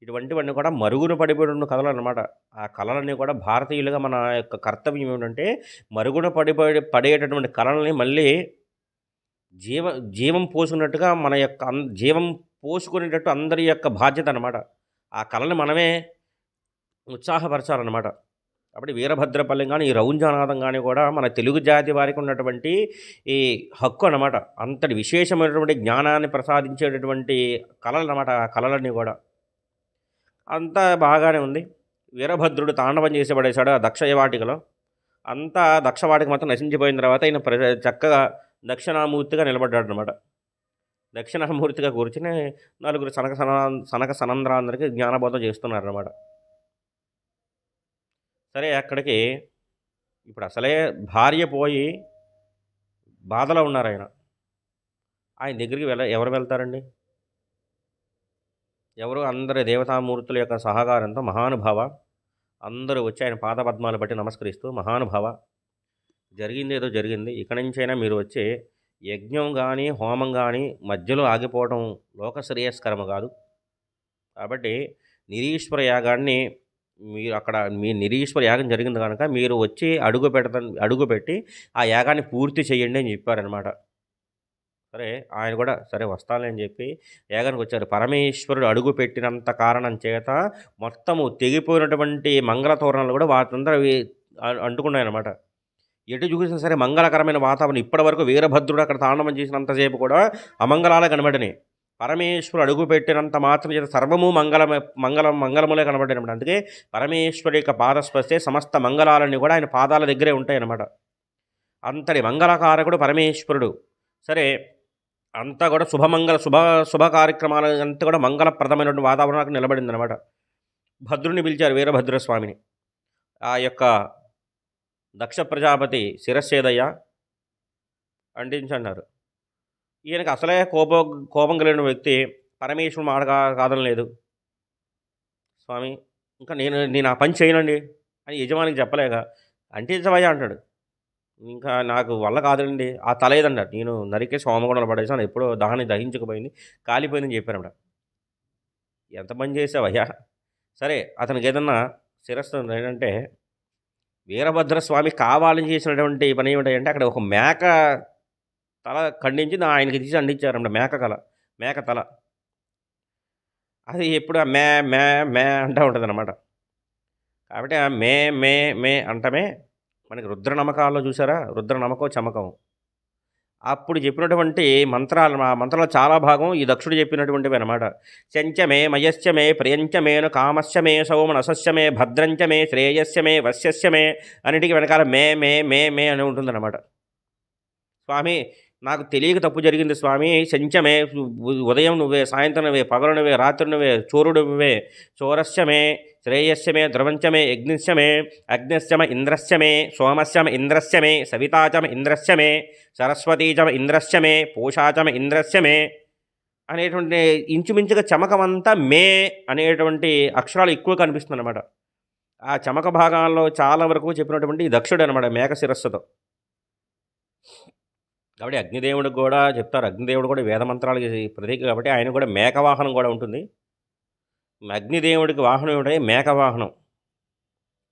ఇటువంటివన్నీ కూడా మరుగున పడిపోయిన కళలు అనమాట. ఆ కళలన్నీ కూడా భారతీయులుగా మన యొక్క కర్తవ్యం ఏమిటంటే మరుగున పడేటటువంటి కళలని మళ్ళీ జీవం పోసుకున్నట్టుగా మన యొక్క జీవం పోసుకునేటట్టు అందరి యొక్క బాధ్యత అనమాట. ఆ కళని మనమే ఉత్సాహపరచాలన్నమాట. కాబట్టి వీరభద్రపల్లెం కానీ ఈ రౌంజానాదం కానీ కూడా మన తెలుగు జాతి వారికి ఉన్నటువంటి ఈ హక్కు అనమాట. అంతటి విశేషమైనటువంటి జ్ఞానాన్ని ప్రసాదించేటటువంటి కళలు అనమాట. ఆ కళలన్నీ కూడా అంతా బాగానే ఉంది. వీరభద్రుడు తాండవం చేసి పడేశాడు ఆ దక్షయవాటికలో. అంతా దక్షవాటిక మొత్తం నశించిపోయిన తర్వాత ఆయన చక్కగా దక్షిణామూర్తిగా నిలబడ్డాడు అనమాట. దక్షిణామూర్తిగా కూర్చుని నలుగురు సనక సనంద్రాందరికి జ్ఞానబోధం చేస్తున్నారన్నమాట. సరే అక్కడికి ఇప్పుడు అసలే భార్య పోయి బాధలో ఉన్నారు ఆయన దగ్గరికి ఎవరు వెళ్తారండి? ఎవరు? అందరి దేవతామూర్తుల యొక్క సహకారంతో మహానుభావ అందరూ వచ్చి ఆయన పాదపద్మాలు బట్టి నమస్కరిస్తూ, మహానుభావ జరిగిందేదో జరిగింది, ఇక్కడి నుంచైనా మీరు వచ్చి యజ్ఞం కానీ హోమం కానీ మధ్యలో ఆగిపోవడం లోక శ్రేయస్కరము కాదు. కాబట్టి నిరీశ్వర యాగాన్ని మీరు అక్కడ మీ నిరీశ్వర యాగం జరిగింది కనుక మీరు వచ్చి అడుగుపెట్టి ఆ యాగాన్ని పూర్తి చేయండి అని చెప్పారనమాట. సరే ఆయన కూడా సరే వస్తానని అని చెప్పి యాగానికి వచ్చారు. పరమేశ్వరుడు అడుగు పెట్టినంత కారణం చేత మొత్తము తెగిపోయినటువంటి మంగళతోరణాలు కూడా వాటందరూ అంటుకున్నాయన్నమాట. ఎటు చూసినా సరే మంగళకరమైన వాతావరణం. ఇప్పటివరకు వీరభద్రుడు అక్కడ తాండవం చేసినంతసేపు కూడా అమంగళాలే కనబడినాయి. పరమేశ్వరుడు అడుగుపెట్టినంత మాత్రం చేత సర్వము మంగళములే కనబడినమాట. అందుకే పరమేశ్వరుడి యొక్క పాదస్పర్శే సమస్త మంగళాలన్నీ కూడా ఆయన పాదాల దగ్గరే ఉంటాయన్నమాట. అంతటి మంగళకారకుడు పరమేశ్వరుడు. సరే, అంతా కూడా శుభ కార్యక్రమాలు అంతా కూడా మంగళప్రదమైనటువంటి వాతావరణానికి నిలబడిందనమాట. భద్రుని పిలిచారు, వీరభద్రస్వామిని. ఆ యొక్క దక్ష ప్రజాపతి శిరస్సేదయ్యా అంటించన్నారు. ఈయనకి అసలే కోపం కలిగిన వ్యక్తి పరమేశ్వరుడు మాట కాదనలేదు. స్వామి, ఇంకా నేను ఆ పని చేయనండి అని యజమానికి చెప్పలేక అంటించవయ్యా అంటాడు. ఇంకా నాకు వల్ల కాదండి, ఆ తల ఏదన్నారు, నేను నరికే సోమగుండంలో పడేసాను, ఎప్పుడో దహాన్ని దహించకపోయింది, కాలిపోయిందని చెప్పానమాట. ఎంత పని చేసావయ్యా? సరే, అతనికి ఏదన్నా శిరస్సు ఏంటంటే, వీరభద్రస్వామి కావాలని చేసినటువంటి పని ఏమిటంటే అక్కడ ఒక మేక తల ఖండించి ఆయనకి తీసి అందించారన్నమాట. మేక తల. అది ఎప్పుడు మే మే మే అంటూ ఉంటుంది అనమాట. కాబట్టి ఆ మే మే మే అంటమే మనకి రుద్ర నమ్మకాల్లో చూసారా, రుద్ర నమ్మకం చమకం. అప్పుడు చెప్పినటువంటి మంత్రాల్లో చాలా భాగం ఈ దక్షుడు చెప్పినటువంటివి అనమాట. చంచమే మయస్యమే ప్రియంచమేను కామస్యమే సౌమనసస్యమే భద్రంచమే శ్రేయస్యమే వశ్యస్యమే అన్నిటికీ వెనకాల మే మే మే మే అని ఉంటుందన్నమాట. స్వామి, నాకు తెలియక తప్పు జరిగింది స్వామి, శంచమే, ఉదయం నువ్వే, సాయంత్రం నువ్వే, పగలు నువ్వే, రాత్రి నువ్వే, చోరుడు నువ్వే, చోరస్యమే శ్రేయస్యమే ద్రవంచమే యజ్ఞస్యమే అగ్నిశ్చమ ఇంద్రస్యమే సోమస్యమ ఇంద్రస్యమే సవితాచమ ఇంద్రస్యమే సరస్వతీచమ ఇంద్రస్యమే పూషాచమ ఇంద్రస్యమే అనేటువంటి ఇంచుమించుగా చమకమంతా మే అనేటువంటి అక్షరాలు ఎక్కువ కనిపిస్తుంది అనమాట. ఆ చమక భాగాల్లో చాలా వరకు చెప్పినటువంటి దక్షుడు అనమాట, మేక శిరస్సుతో. కాబట్టి అగ్నిదేవుడికి కూడా చెప్తారు, అగ్నిదేవుడు కూడా వేదమంత్రాలకి ప్రతీక కాబట్టి ఆయన కూడా మేక వాహనం కూడా ఉంటుంది. అగ్నిదేవుడికి వాహనం ఏమిటంటే మేక వాహనం.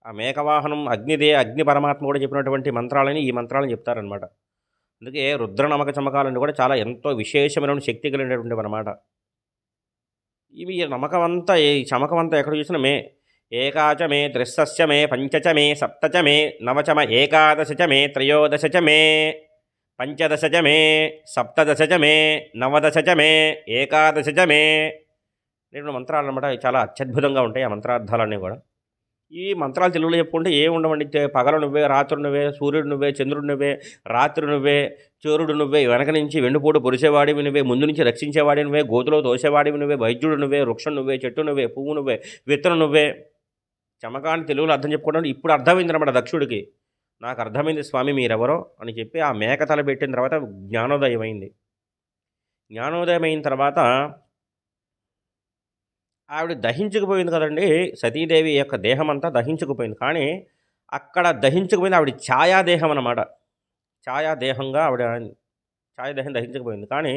ఆ మేక వాహనం అగ్ని పరమాత్మ కూడా చెప్పినటువంటి మంత్రాలని ఈ మంత్రాలను చెప్తారనమాట. అందుకే రుద్ర నమక చమకాలని కూడా చాలా ఎంతో విశేషమైన శక్తి కలిగినటువంటివి అనమాట. ఇవి నమ్మకమంతా ఈ చమకమంతా ఎక్కడ చూసినా మే ఏకాచమే త్రిస్సస్యమే పంచచమే సప్తచమే నవచమ ఏకాదశచమే త్రయోదశచమే పంచదశచమే సప్తదశచమే నవదశచమే ఏకాదశచమే రెండు మంత్రాలు అనమాట. చాలా అత్యద్భుతంగా ఉంటాయి ఆ మంత్రార్థాలన్నీ కూడా. ఈ మంత్రాలు తెలుగులో చెప్పుకుంటే ఏముండవండి, పగలు నువ్వే, రాత్రుడు నువ్వే, సూర్యుడు నువ్వే, చంద్రుడు నువ్వే, రాత్రి నువ్వే, చోరుడు నువ్వే, వెనక నుంచి వెన్నుపోటు పొడిచేవాడివి నువ్వే, ముందు నుంచి రక్షించేవాడి నువ్వే, గోతులో తోసేవాడివి నువ్వే, వైద్యుడు నువ్వే, వృక్షం నువ్వే, చెట్టు నువ్వే, పువ్వు నువ్వే, విత్తనం నువ్వే. చమకాన్ని తెలుగులో అర్థం చెప్పుకోవడం ఇప్పుడు అర్థమైంది అనమాట దక్షుడికి. నాకు అర్థమైంది స్వామి మీరెవరో అని చెప్పి ఆ మేక తల పెట్టిన తర్వాత జ్ఞానోదయం అయింది. జ్ఞానోదయం అయిన తర్వాత ఆవిడ దహించుకుపోయింది కదండి, సతీదేవి యొక్క దేహం అంతా దహించుకుపోయింది. కానీ అక్కడ దహించుకుపోయింది ఆవిడ ఛాయాదేహం అన్నమాట. ఛాయాదేహంగా ఛాయాదేహం దహించకపోయింది. కానీ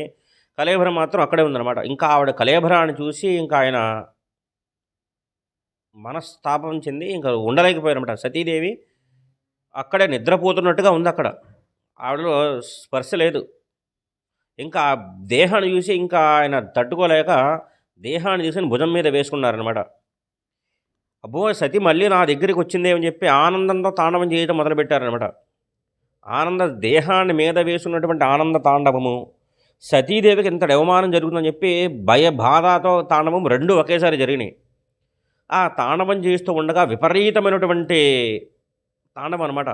కళేబరం మాత్రం అక్కడే ఉందన్నమాట. ఇంకా ఆవిడ కళేబరాన్ని చూసి ఇంకా ఆయన మనస్తాపం చెంది ఇంకా ఉండలేకపోయారన్నమాట. సతీదేవి అక్కడే నిద్రపోతున్నట్టుగా ఉంది. అక్కడ ఆవిడలో స్పర్శ లేదు. ఇంకా ఆ దేహాన్ని చూసి ఇంకా ఆయన తట్టుకోలేక దేహాన్ని తీసుకుని భుజం మీద వేసుకున్నారనమాట. అబ్బో, సతీ మళ్ళీ నా దగ్గరికి వచ్చిందేమని చెప్పి ఆనందంతో తాండవం చేయడం మొదలుపెట్టారనమాట. దేహాన్ని మీద వేసుకున్నటువంటి ఆనంద తాండవము, సతీదేవికి ఇంతటి అవమానం జరుగుతుందని చెప్పి బాధతో తాండవం రెండు ఒకేసారి జరిగినాయి. ఆ తాండవం చేస్తూ ఉండగా విపరీతమైనటువంటి తాండవం అనమాట.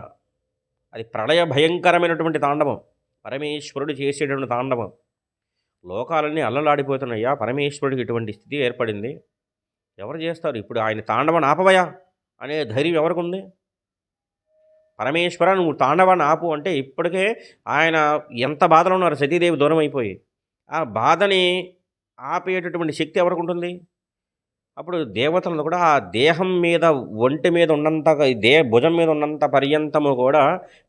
అది ప్రళయ భయంకరమైనటువంటి తాండవం, పరమేశ్వరుడు చేసేటువంటి తాండవం. లోకాలన్నీ అల్లలాడిపోతున్నాయ్యా, పరమేశ్వరుడికి ఇటువంటి స్థితి ఏర్పడింది, ఎవరు చేస్తారు ఇప్పుడు ఆయన తాండవాన్ని ఆపవయా అనే ధైర్యం ఎవరికి ఉంది? పరమేశ్వర నువ్వు తాండవాన్ని ఆపు అంటే ఇప్పటికే ఆయన ఎంత బాధలో ఉన్నారు, సతీదేవి దూరం అయిపోయి. ఆ బాధని ఆపేటటువంటి శక్తి ఎవరికి ఉంటుంది? అప్పుడు దేవతలను కూడా ఆ దేహం మీద, ఒంటి మీద ఉన్నంత, భుజం మీద ఉన్నంత పర్యంతము కూడా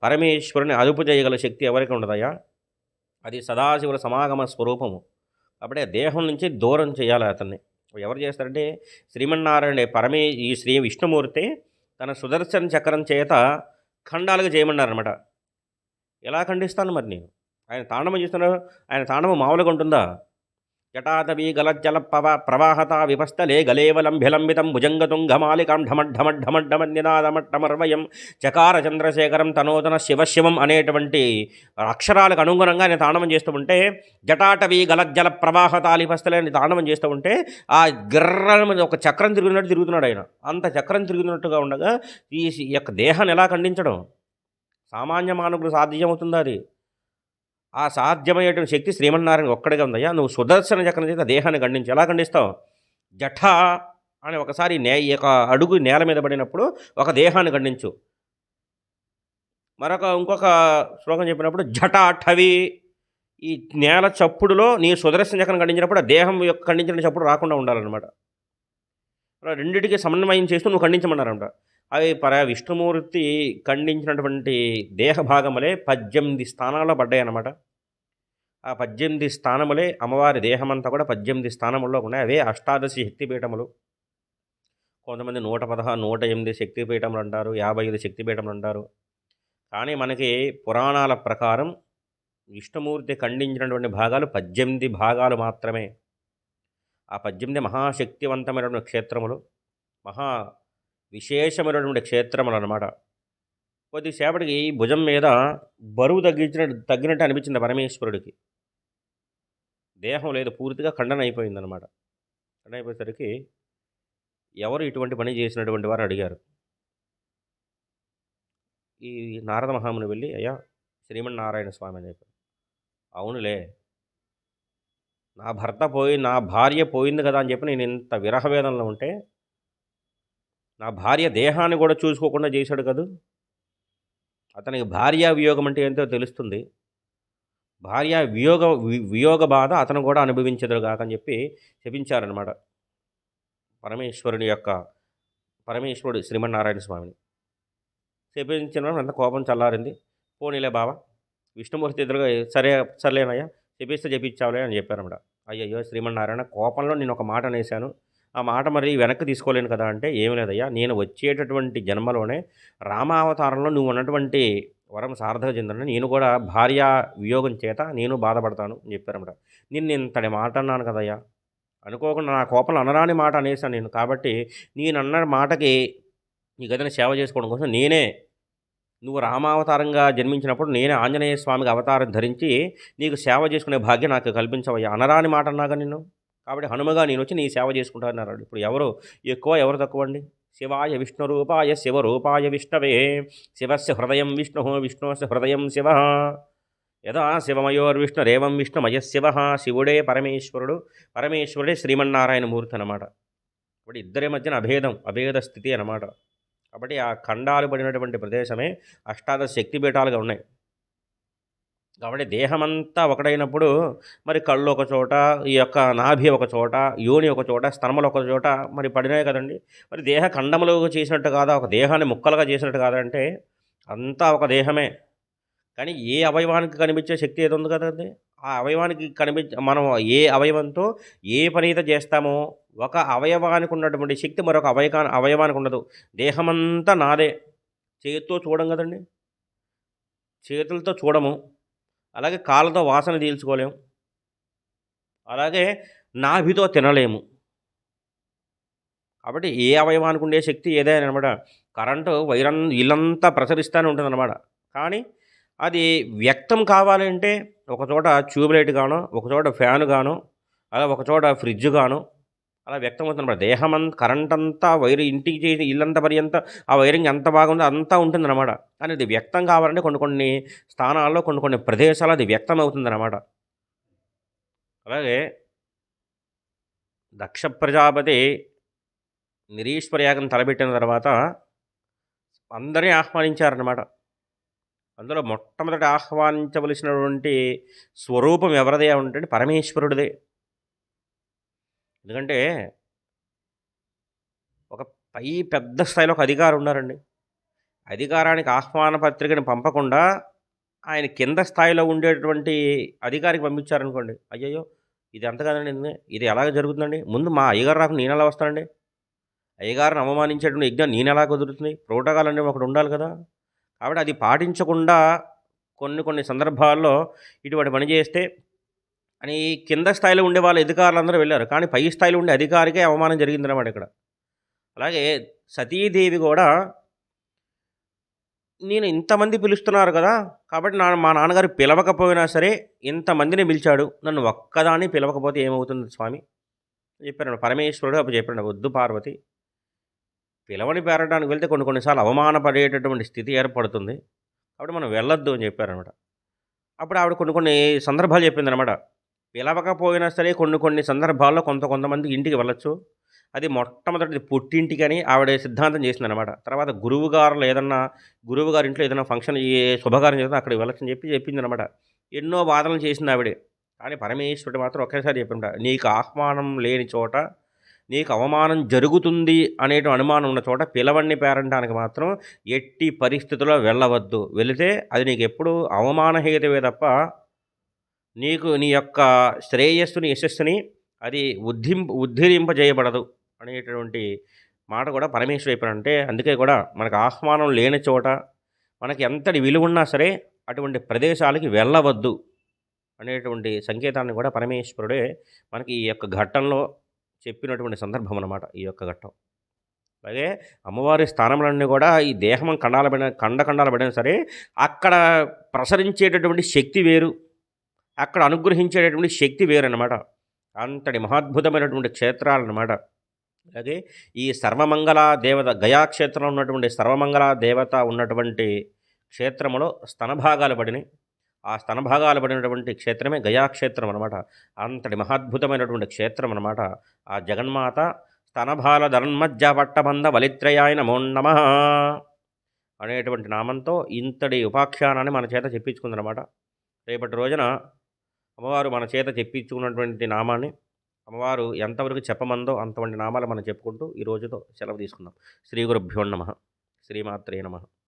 పరమేశ్వరుని అదుపు చేయగల శక్తి ఎవరికి ఉండదయ్యా? అది సదాశివుల సమాగమ స్వరూపము. కాబట్టి దేహం నుంచి దూరం చేయాలి అతన్ని. ఎవరు చేస్తారంటే శ్రీమన్నారాయణ ఈ శ్రీ విష్ణుమూర్తి తన సుదర్శన చక్రం చేత ఖండాలుగా చేయమన్నారనమాట. ఎలా ఖండిస్తాను మరి నేను? ఆయన తాండవం చేస్తున్నారు, ఆయన తాండవం మామూలుగా ఉంటుందా? జటాతవీ గలజ్జల ప్రవాహత విపస్థలే గలేవలంభిలంబితం భుజంగతుంగమాలికాం ఢమడ్ఢమడ్ఢమడ్ఢమడ్ఢమర్వయం చకార చంద్రశేఖరం తనోదన శివశివం అనేటువంటి అక్షరాలకు అనుగుణంగా నేను తాండవం చేస్తూ ఉంటే, జటాటవీ గలజ్జల ప్రవాహతాలి విపస్థలే అని తాండవం చేస్తూ ఉంటే ఆ గిర్ర మీద ఒక చక్రం తిరిగినట్టు తిరుగుతున్నాడు ఆయన. అంత చక్రం తిరుగుతున్నట్టుగా ఉండగా ఈ యొక్క దేహాన్ని ఎలా ఖండించడం? సామాన్య మానవులు సాధ్యమవుతుందా అది? ఆ సాధ్యమయ్యేటువంటి శక్తి శ్రీమన్నారాయణ ఒక్కడిగా ఉందయ్యా. నువ్వు సుదర్శన చక్రం చేత దేహాన్ని ఖండించి ఎలా ఖండిస్తావు? జఠ అని ఒకసారి ఒక అడుగు నేల మీద పడినప్పుడు ఒక దేహాన్ని ఖండించు. ఇంకొక శ్లోకం చెప్పినప్పుడు జటాఠవి, ఈ నేల చప్పుడులో నీ సుదర్శన చక్రం ఖండించినప్పుడు ఆ దేహం యొక్క ఖండించిన చప్పుడు రాకుండా ఉండాలన్నమాట. రెండింటికి సమన్వయం చేస్తూ నువ్వు ఖండించమన్నారంట. అవి విష్ణుమూర్తి ఖండించినటువంటి దేహ భాగములే 18 స్థానాల్లో పడ్డాయి అన్నమాట. ఆ 18 స్థానములే అమ్మవారి దేహమంతా కూడా 18 స్థానముల్లో ఉన్నాయి. అవే అష్టాదశి శక్తిపీఠములు. కొంతమంది 116, 108 శక్తిపీఠములు అంటారు, 55 శక్తిపీఠములు అంటారు. కానీ మనకి పురాణాల ప్రకారం విష్ణుమూర్తి ఖండించినటువంటి భాగాలు 18 భాగాలు మాత్రమే. ఆ 18 మహాశక్తివంతమైనటువంటి క్షేత్రములు, మహా విశేషమైనటువంటి క్షేత్రములు అన్నమాట. కొద్దిసేపటికి భుజం మీద బరువు తగ్గినట్టు అనిపించింది పరమేశ్వరుడికి. దేహం లేదు, పూర్తిగా ఖండన అయిపోయిందనమాట. ఖండన అయిపోయేసరికి ఎవరు ఇటువంటి పని చేసినటువంటి వారు అడిగారు. ఈ నారద మహాముని వెళ్ళి, అయ్యా శ్రీమన్నారాయణ స్వామి అని చెప్పారు. అవునులే, నా నా భార్య పోయింది కదా అని చెప్పి నేను ఇంత విరహవేదనలో ఉంటే నా భార్య దేహాన్ని కూడా చూసుకోకుండా చేశాడు కదా. అతనికి భార్యా వియోగం అంటే ఏంటో తెలుస్తుంది. భార్య వియోగ బాధ అతను కూడా అనుభవించదు కాకని చెప్పి చెప్పించారనమాట పరమేశ్వరుడు శ్రీమన్నారాయణ స్వామిని. చెప్పించిన అంత కోపం చల్లారింది. పోనీలే బావా, విష్ణుమూర్తి ఎదురుగా సర్లేనయ్యా, చెప్పించావులే అని చెప్పారన్నమాట. అయ్యయ్యో శ్రీమన్నారాయణ, కోపంలో నేను ఒక మాట అనేశాను, ఆ మాట మరి వెనక్కి తీసుకోలేను కదా అంటే, ఏమి లేదయ్యా, నేను వచ్చేటటువంటి జన్మలోనే రామావతారంలో నువ్వు ఉన్నటువంటి వరం సార్థక చెందని నేను కూడా భార్య వియోగం చేత నేను బాధపడతాను అని చెప్పారన్నమాట. నిన్ను ఇంతటి మాట అన్నాను కదయ్యా, అనుకోకుండా నా కోపంలో అనరాని మాట అనేసాను నేను. కాబట్టి నేనన్న మాటకి నీ గదిని సేవ చేసుకోవడం కోసం నువ్వు రామావతారంగా జన్మించినప్పుడు నేనే ఆంజనేయ స్వామికి అవతారం ధరించి నీకు సేవ చేసుకునే భాగ్యం నాకు కల్పించవయ్యా. అనరాని మాట అన్నాగా నిన్ను, కాబట్టి హనుమగా నేను వచ్చి నీ సేవ చేసుకుంటానన్నాడు. ఇప్పుడు ఎవరు ఎక్కువ ఎవరు తక్కువ అండి? శివాయ విష్ణురూపాయ శివరూపాయ విష్ణవే శివస్య హృదయం విష్ణు విష్ణుస్య హృదయం శివ యదా శివమయోర్విష్ణురేవం విష్ణుమయ శివ. శివుడే పరమేశ్వరుడే శ్రీమన్నారాయణ మూర్తి అన్నమాట. ఇప్పుడు ఇద్దరి మధ్యన అభేద స్థితి అన్నమాట. కాబట్టి ఆ ఖండాలు పడినటువంటి ప్రదేశమే అష్టాదశ శక్తిపీఠాలుగా ఉన్నాయి. కాబట్టి దేహమంతా ఒకటైనప్పుడు మరి కళ్ళు ఒక చోట, ఈ యొక్క నాభి ఒక చోట, యోని ఒక చోట, స్తనములు ఒక చోట మరి పడినాయి కదండి. మరి దేహ ఖండములు చేసినట్టు కాదా, ఒక దేహాన్ని ముక్కలుగా చేసినట్టు కాదంటే అంతా ఒక దేహమే. కానీ ఏ అవయవానికి కనిపించే శక్తి ఏది ఉంది కదండి, ఆ అవయవానికి మనం ఏ అవయవంతో ఏ పని అయితే చేస్తామో ఒక అవయవానికి ఉన్నటువంటి శక్తి మరొక అవయవానికి ఉండదు. దేహమంతా నాదే. చేతితో చూడం కదండి, చేతులతో చూడము, అలాగే కాళ్ళతో వాసన తీల్చుకోలేము, అలాగే నాభితో తినలేము. కాబట్టి ఏ అవయవానికి ఉండే శక్తి ఏదైనా అనమాట. కరెంటు ఇల్లంతా ప్రసరిస్తూనే ఉంటుందన్నమాట. కానీ అది వ్యక్తం కావాలంటే ఒకచోట ట్యూబ్లైట్ గానో, ఒకచోట ఫ్యాను గానో, అలా ఒకచోట ఫ్రిడ్జ్ గానో అలా వ్యక్తం అవుతుందన్నమాట. కరెంట్ అంతా ఇంటికి చేసి ఇల్లంతా పర్యంత ఆ వైరింగ్ ఎంత బాగుందో అంతా ఉంటుందన్నమాట. కానీ అది వ్యక్తం కావాలంటే కొన్ని స్థానాల్లో కొన్ని ప్రదేశాలు అది వ్యక్తం అవుతుందన్నమాట. అలాగే దక్ష ప్రజాపతి నిరీశ్వర యాగం తలపెట్టిన తర్వాత అందరినీ ఆహ్వానించారన్నమాట. అందులో మొట్టమొదటి ఆహ్వానించవలసినటువంటి స్వరూపం ఎవరిదే అంటే పరమేశ్వరుడిదే. ఎందుకంటే ఒక పెద్ద స్థాయిలో ఒక అధికారి ఉన్నారండి. అధికారానికి ఆహ్వాన పత్రికను పంపకుండా ఆయన కింద స్థాయిలో ఉండేటువంటి అధికారికి పంపించారనుకోండి, అయ్యయ్యో ఇది అంత కదండి, ఇది ఎలాగ జరుగుతుందండి, ముందు మా అయ్యగారు రాకుండా నేను ఎలా వస్తానండి, అయ్యగారిని అవమానించేటువంటి యజ్ఞం నేను ఎలా కుదురుతుంది, ప్రోటోకాల్ అనేవి ఒకటి ఉండాలి కదా. కాబట్టి అది పాటించకుండా కొన్ని సందర్భాల్లో ఇటువంటి పని చేస్తే అని కింద స్థాయిలో ఉండే వాళ్ళ అధికారులందరూ వెళ్ళారు. కానీ పై స్థాయిలో ఉండే అధికారికే అవమానం జరిగిందనమాట ఇక్కడ. అలాగే సతీదేవి కూడా నేను ఇంతమంది పిలుస్తున్నారు కదా! కాబట్టి మా నాన్నగారు పిలవకపోయినా సరే ఇంతమందిని పిలిచాడు. నన్ను ఒక్కదాన్ని పిలవకపోతే ఏమవుతుంది స్వామి? చెప్పారండి. పరమేశ్వరుడు అప్పుడు చెప్పాడు, "వద్దు పార్వతి. పిలవని పేరడానికి వెళ్తే కొన్ని కొన్ని సార్లు అవమానపడేటటువంటి స్థితి ఏర్పడుతుంది. కాబట్టి మనం వెళ్ళొద్దు" అని చెప్పారనమాట. అప్పుడు ఆవిడ కొన్ని కొన్ని సందర్భాలు చెప్పిందనమాట. పిలవకపోయినా సరే కొన్ని కొన్ని సందర్భాల్లో కొంతమంది ఇంటికి వెళ్ళొచ్చు. అది మొట్టమొదటిది పుట్టింటికని ఆవిడ సిద్ధాంతం చేసిందనమాట. తర్వాత గురువుగారి ఇంట్లో ఏదైనా ఫంక్షన్ శుభకార్యం చేసినా అక్కడికి వెళ్ళొచ్చని చెప్పిందనమాట. ఎన్నో వాదనలు చేసిందావిడే. కానీ పరమేశ్వరుడు మాత్రం ఒకేసారి చెప్పిండ, "నీకు ఆహ్వానం లేని చోట, నీకు అవమానం జరుగుతుంది అనేటి అనుమానం ఉన్న చోట పిలవని పేరంటానికి మాత్రం ఎట్టి పరిస్థితుల్లో వెళ్ళవద్దు. వెళితే అది నీకెప్పుడు అవమానహేతువే తప్ప నీకు నీ యొక్క శ్రేయస్సుని, యశస్సుని అది ఉద్ధరింపజేయబడదు" అనేటటువంటి మాట కూడా పరమేశ్వరుడు చెప్పాడంటే, అందుకే కూడా మనకు ఆహ్వానం లేని చోట, మనకి ఎంతటి విలువున్నా సరే అటువంటి ప్రదేశాలకి వెళ్ళవద్దు అనేటువంటి సంకేతాన్ని కూడా పరమేశ్వరుడే మనకి ఈ యొక్క ఘట్టంలో చెప్పినటువంటి సందర్భం అన్నమాట ఈ యొక్క ఘట్టం. అలాగే అమ్మవారి స్థానములన్నీ కూడా ఈ దేహం ఖండాలు పడినా సరే అక్కడ ప్రసరించేటటువంటి శక్తి వేరు, అక్కడ అనుగ్రహించేటటువంటి శక్తి వేరన్నమాట. అంతటి మహాద్భుతమైనటువంటి క్షేత్రాలన్నమాట. అలాగే ఈ సర్వమంగళ దేవత గయాక్షేత్రంలో ఉన్నటువంటి సర్వమంగళ దేవత ఉన్నటువంటి క్షేత్రములో స్తనభాగాలు పడినాయి. ఆ స్తనభాగాలు పడినటువంటి క్షేత్రమే గయాక్షేత్రం అనమాట. అంతటి మహాద్భుతమైనటువంటి క్షేత్రం అనమాట. ఆ జగన్మాత స్తనభాల ధన్మజ్జ పట్టబంధ వలిత్రయాయ నమో నమః అనేటువంటి నామంతో ఇంతటి ఉపాఖ్యానాన్ని మన చేత చెప్పించుకుందనమాట. రేపటి రోజున అమ్మవారు మన చేత చెప్పించుకున్నటువంటి నామాన్ని అమ్మవారు ఎంతవరకు చెప్పమందో అంతవంటి నామాలు మనం చెప్పుకుంటూ ఈ రోజుతో సెలవు తీసుకుందాం. శ్రీ గురుభ్యో నమః. శ్రీమాత్రే నమః.